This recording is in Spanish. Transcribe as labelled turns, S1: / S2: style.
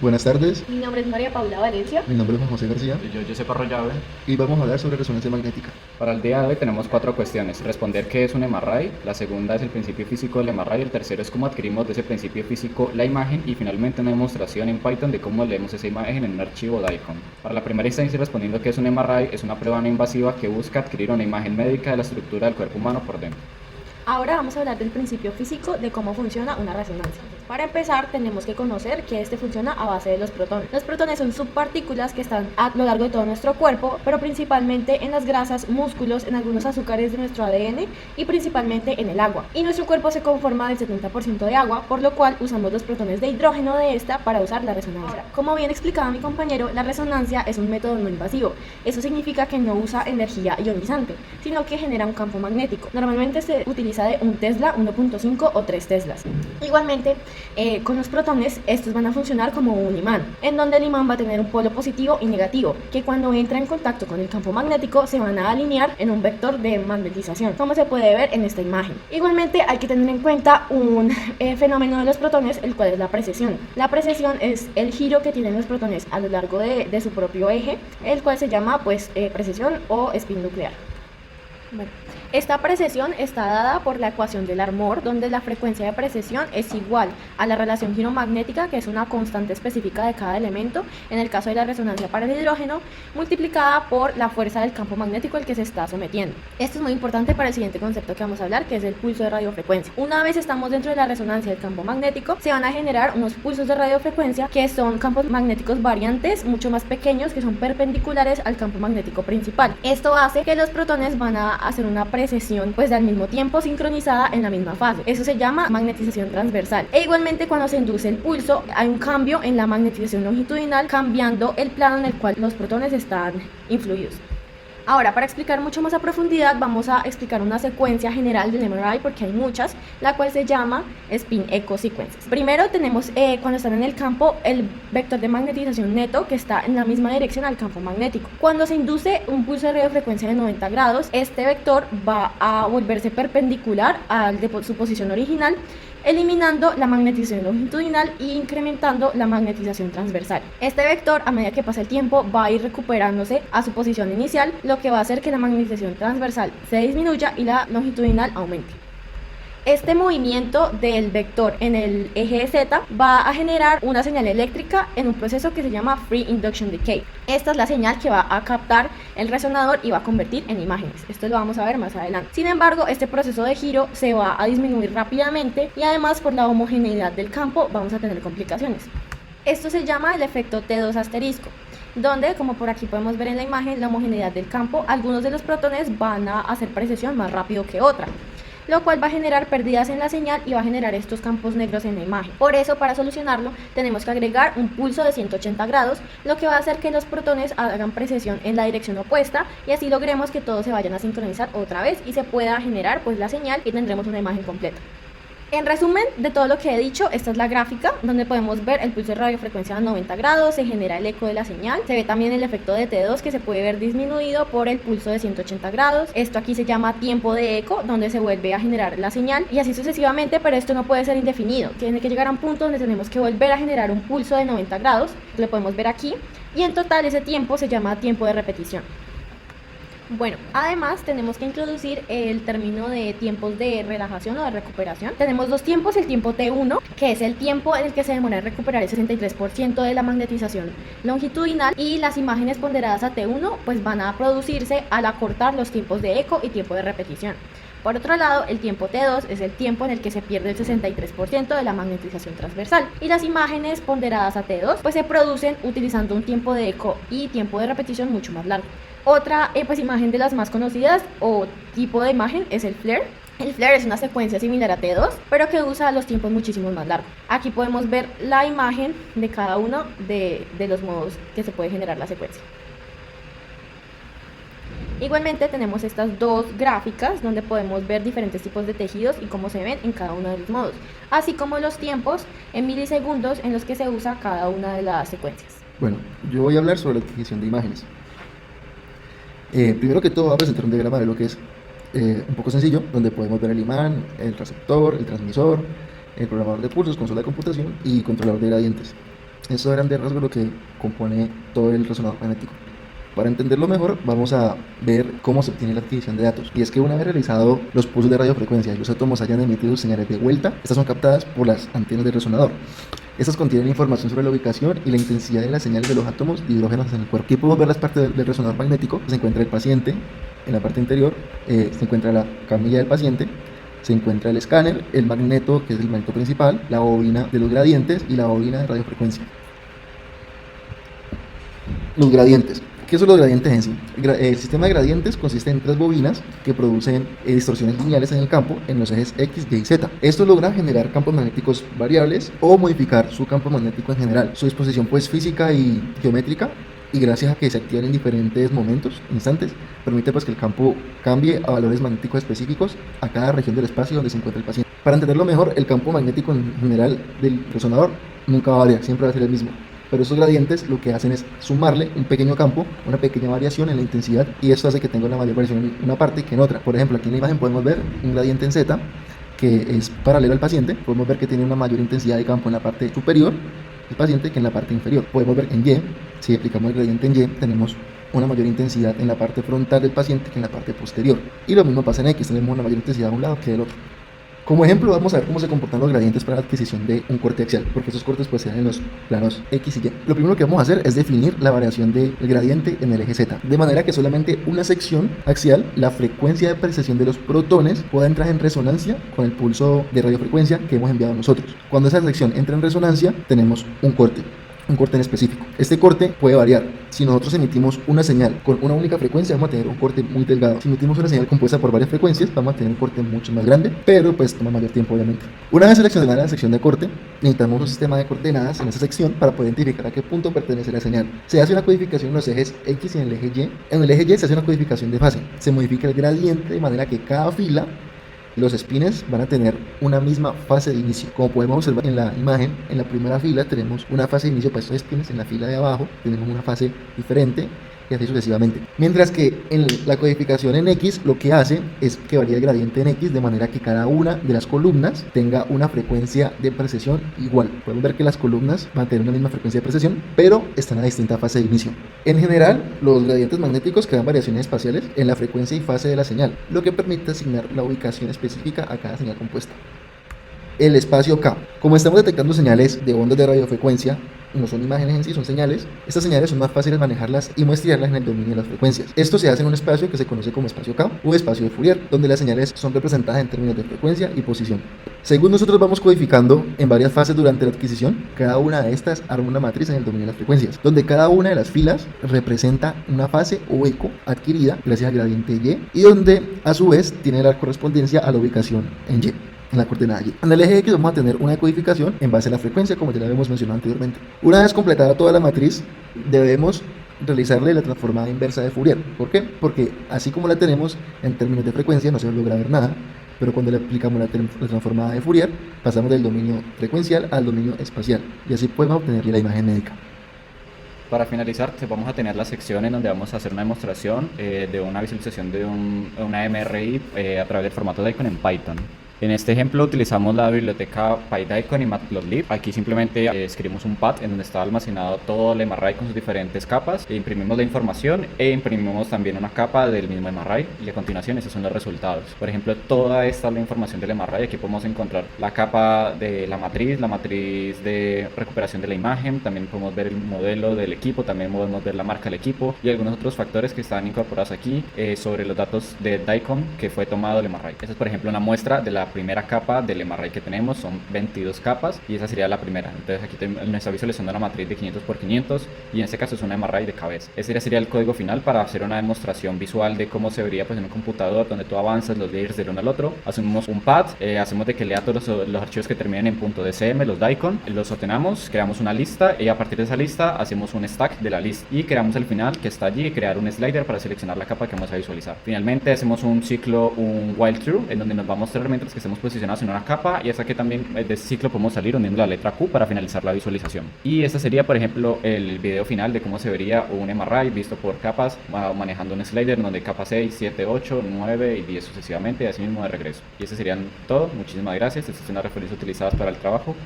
S1: Buenas tardes,
S2: Mi nombre es María Paula Valencia.
S1: mi nombre es Juan José García
S3: Y yo, Josep Arroyave.
S1: y vamos a hablar sobre resonancia magnética.
S3: Para el día de hoy tenemos 4 cuestiones. Responder qué es un MRI, la segunda es el principio físico del MRI, el tercero es cómo adquirimos de ese principio físico la imagen y finalmente una demostración en Python de cómo leemos esa imagen en un archivo DICOM. Para la primera instancia, respondiendo qué es un MRI, es una prueba no invasiva que busca adquirir una imagen médica de la estructura del cuerpo humano por dentro.
S2: Ahora vamos a hablar del principio físico de cómo funciona una resonancia. Para empezar, tenemos que conocer que este funciona a base de los protones. Los protones son subpartículas que están a lo largo de todo nuestro cuerpo, pero principalmente en las grasas, músculos, en algunos azúcares de nuestro ADN y principalmente en el agua. Y nuestro cuerpo se conforma del 70% de agua, por lo cual usamos los protones de hidrógeno de esta para usar la resonancia. Como bien explicaba mi compañero, la resonancia es un método no invasivo. Eso significa que no usa energía ionizante, sino que genera un campo magnético. Normalmente se utiliza de 1 Tesla, 1.5 o 3 Teslas. Igualmente, con los protones, estos van a funcionar como un imán, en donde el imán va a tener un polo positivo y negativo, que cuando entra en contacto con el campo magnético se van a alinear en un vector de magnetización, como se puede ver en esta imagen. Igualmente, hay que tener en cuenta un fenómeno de los protones, el cual es la precesión. La precesión es el giro que tienen los protones a lo largo de su propio eje, el cual se llama precesión o spin nuclear. Bueno, esta precesión está dada por la ecuación de Larmor, donde la frecuencia de precesión es igual a la relación giromagnética, que es una constante específica de cada elemento, en el caso de la resonancia para el hidrógeno, multiplicada por la fuerza del campo magnético al que se está sometiendo. Esto es muy importante para el siguiente concepto que vamos a hablar, que es el pulso de radiofrecuencia. Una vez estamos dentro de la resonancia del campo magnético, se van a generar unos pulsos de radiofrecuencia, que son campos magnéticos variantes, mucho más pequeños, que son perpendiculares al campo magnético principal. Esto hace que los protones van a hacer una precesión pues al mismo tiempo sincronizada en la misma fase. Eso se llama magnetización transversal. E igualmente, cuando se induce el pulso, hay un cambio en la magnetización longitudinal, cambiando el plano en el cual los protones están influidos. Ahora, para explicar mucho más a profundidad, vamos a explicar una secuencia general del MRI, porque hay muchas, la cual se llama spin echo sequences. Primero tenemos, cuando están en el campo, el vector de magnetización neto, que está en la misma dirección al campo magnético. Cuando se induce un pulso de radiofrecuencia de 90 grados, este vector va a volverse perpendicular al de su posición original, eliminando la magnetización longitudinal e incrementando la magnetización transversal. Este vector, a medida que pasa el tiempo, va a ir recuperándose a su posición inicial, lo que va a hacer que la magnetización transversal se disminuya y la longitudinal aumente. Este movimiento del vector en el eje Z va a generar una señal eléctrica en un proceso que se llama Free Induction Decay. Esta es la señal que va a captar el resonador y va a convertir en imágenes. Esto lo vamos a ver más adelante. Sin embargo, este proceso de giro se va a disminuir rápidamente y además, por la homogeneidad del campo, vamos a tener complicaciones. Esto se llama el efecto T2 asterisco, donde, como por aquí podemos ver en la imagen, la homogeneidad del campo, algunos de los protones van a hacer precesión más rápido que otra, lo cual va a generar pérdidas en la señal y va a generar estos campos negros en la imagen. Por eso, para solucionarlo, tenemos que agregar un pulso de 180 grados, lo que va a hacer que los protones hagan precesión en la dirección opuesta y así logremos que todos se vayan a sincronizar otra vez y se pueda generar pues la señal y tendremos una imagen completa. En resumen de todo lo que he dicho, esta es la gráfica donde podemos ver el pulso de radiofrecuencia a 90 grados, se genera el eco de la señal, se ve también el efecto de T2 que se puede ver disminuido por el pulso de 180 grados. Esto aquí se llama tiempo de eco, donde se vuelve a generar la señal y así sucesivamente, pero esto no puede ser indefinido. Tiene que llegar a un punto donde tenemos que volver a generar un pulso de 90 grados, lo podemos ver aquí, y en total ese tiempo se llama tiempo de repetición. Bueno, además tenemos que introducir el término de tiempos de relajación o de recuperación. Tenemos dos tiempos, el tiempo T1, que es el tiempo en el que se demora en recuperar el 63% de la magnetización longitudinal, y las imágenes ponderadas a T1 pues van a producirse al acortar los tiempos de eco y tiempo de repetición. Por otro lado, el tiempo T2 es el tiempo en el que se pierde el 63% de la magnetización transversal, y las imágenes ponderadas a T2 pues se producen utilizando un tiempo de eco y tiempo de repetición mucho más largo. Otra imagen de las más conocidas o tipo de imagen es el flare. El flare es una secuencia similar a T2, pero que usa los tiempos muchísimo más largos. Aquí podemos ver la imagen de cada uno de los modos que se puede generar la secuencia. Igualmente tenemos estas dos gráficas donde podemos ver diferentes tipos de tejidos y cómo se ven en cada uno de los modos, así como los tiempos en milisegundos en los que se usa cada una de las secuencias.
S1: Bueno, yo voy a hablar sobre la adquisición de imágenes. Primero que todo, voy a presentar un diagrama de lo que es un poco sencillo, donde podemos ver el imán, el receptor, el transmisor, el programador de pulsos, consola de computación y controlador de gradientes. Eso era de rasgos lo que compone todo el resonador magnético. Para entenderlo mejor, vamos a ver cómo se obtiene la adquisición de datos. Y es que una vez realizado los pulsos de radiofrecuencia y los átomos hayan emitido señales de vuelta, estas son captadas por las antenas del resonador. Estas contienen información sobre la ubicación y la intensidad de las señales de los átomos de hidrógeno en el cuerpo. Aquí podemos ver las partes del resonador magnético. Se encuentra el paciente en la parte interior, se encuentra la camilla del paciente, se encuentra el escáner, el magneto, que es el magneto principal, la bobina de los gradientes y la bobina de radiofrecuencia. Los gradientes. ¿Qué son los gradientes en sí? El sistema de gradientes consiste en tres bobinas que producen distorsiones lineales en el campo en los ejes X, Y y Z. Esto logra generar campos magnéticos variables o modificar su campo magnético en general. Su disposición pues física y geométrica, y gracias a que se activan en diferentes momentos, instantes, permite pues que el campo cambie a valores magnéticos específicos a cada región del espacio donde se encuentra el paciente. Para entenderlo mejor, el campo magnético en general del resonador nunca va a variar, siempre va a ser el mismo. Pero estos gradientes lo que hacen es sumarle un pequeño campo, una pequeña variación en la intensidad, y esto hace que tenga una mayor variación en una parte que en otra. Por ejemplo, aquí en la imagen podemos ver un gradiente en Z que es paralelo al paciente. Podemos ver que tiene una mayor intensidad de campo en la parte superior del paciente que en la parte inferior. Podemos ver en Y, si aplicamos el gradiente en Y, tenemos una mayor intensidad en la parte frontal del paciente que en la parte posterior. Y lo mismo pasa en X, tenemos una mayor intensidad de un lado que del otro. Como ejemplo, vamos a ver cómo se comportan los gradientes para la adquisición de un corte axial, porque esos cortes pues se dan en los planos X y Y. Lo primero que vamos a hacer es definir la variación del gradiente en el eje Z, de manera que solamente una sección axial, la frecuencia de precesión de los protones, pueda entrar en resonancia con el pulso de radiofrecuencia que hemos enviado nosotros. Cuando esa sección entra en resonancia, tenemos un corte en específico. Este corte puede variar. Si nosotros emitimos una señal con una única frecuencia, vamos a tener un corte muy delgado. Si emitimos una señal compuesta por varias frecuencias, vamos a tener un corte mucho más grande, pero pues toma mayor tiempo obviamente. Una vez seleccionada la sección de corte, necesitamos un sistema de coordenadas en esa sección para poder identificar a qué punto pertenece la señal. Se hace una codificación en los ejes X y en el eje Y. En el eje Y se hace una codificación de fase. Se modifica el gradiente de manera que cada fila, los espines van a tener una misma fase de inicio. Como podemos observar en la imagen, en la primera fila tenemos una fase de inicio para estos espines, en la fila de abajo tenemos una fase diferente y así sucesivamente. Mientras que en la codificación en X lo que hace es que varía el gradiente en X de manera que cada una de las columnas tenga una frecuencia de precesión igual. Podemos ver que las columnas van a tener una misma frecuencia de precesión, pero están a distinta fase de inicio. En general, los gradientes magnéticos crean variaciones espaciales en la frecuencia y fase de la señal, lo que permite asignar la ubicación específica a cada señal compuesta. El espacio K. Como estamos detectando señales de ondas de radiofrecuencia, no son imágenes en sí, son señales. Estas señales son más fáciles de manejarlas y muestrearlas en el dominio de las frecuencias. Esto se hace en un espacio que se conoce como espacio K o espacio de Fourier, donde las señales son representadas en términos de frecuencia y posición. Según nosotros vamos codificando en varias fases durante la adquisición, cada una de estas arma una matriz en el dominio de las frecuencias, donde cada una de las filas representa una fase o eco adquirida gracias al gradiente Y, y donde a su vez tiene la correspondencia a la ubicación en Y, en la coordenada Y. En el eje X vamos a tener una decodificación en base a la frecuencia, como ya lo habíamos mencionado anteriormente. Una vez completada toda la matriz, debemos realizarle la transformada inversa de Fourier. ¿Por qué? Porque así como la tenemos en términos de frecuencia, no se logra ver nada, pero cuando le aplicamos la transformada de Fourier, pasamos del dominio frecuencial al dominio espacial, y así podemos obtener la imagen médica.
S3: Para finalizar, vamos a tener la sección en donde vamos a hacer una demostración de una visualización de una MRI a través del formato DICON en Python. En este ejemplo utilizamos la biblioteca PyDicon y Matplotlib. Aquí simplemente escribimos un pad en donde está almacenado todo el MRI con sus diferentes capas, e imprimimos la información e imprimimos también una capa del mismo MRI y a continuación esos son los resultados. Por ejemplo, toda esta es la información del MRI. Aquí podemos encontrar la capa de la matriz de recuperación de la imagen, también podemos ver el modelo del equipo, también podemos ver la marca del equipo y algunos otros factores que están incorporados aquí sobre los datos de DICOM que fue tomado del MRI. Esta es por ejemplo una muestra de la primera capa del MRI que tenemos, son 22 capas y esa sería la primera. Entonces aquí nos está visualizando una matriz de 500 por 500 y en este caso es una MRI de cabeza. Ese sería el código final para hacer una demostración visual de cómo se vería pues en un computador donde tú avanzas los layers del uno al otro. Hacemos un pad, hacemos de que lea todos los archivos que terminen en .dcm, los DICOM, los ordenamos, creamos una lista y a partir de esa lista hacemos un stack de la lista y creamos el final que está allí y crear un slider para seleccionar la capa que vamos a visualizar. Finalmente hacemos un ciclo, un while true, en donde nos va a mostrar mientras que estemos posicionados en una capa y hasta que también de ese ciclo podemos salir uniendo la letra Q para finalizar la visualización. Y este sería por ejemplo el video final de cómo se vería un MRI visto por capas, manejando un slider donde capa 6, 7, 8, 9 y 10 sucesivamente y así mismo de regreso. Y ese serían todo. Muchísimas gracias. Estas son las referencias utilizadas para el trabajo.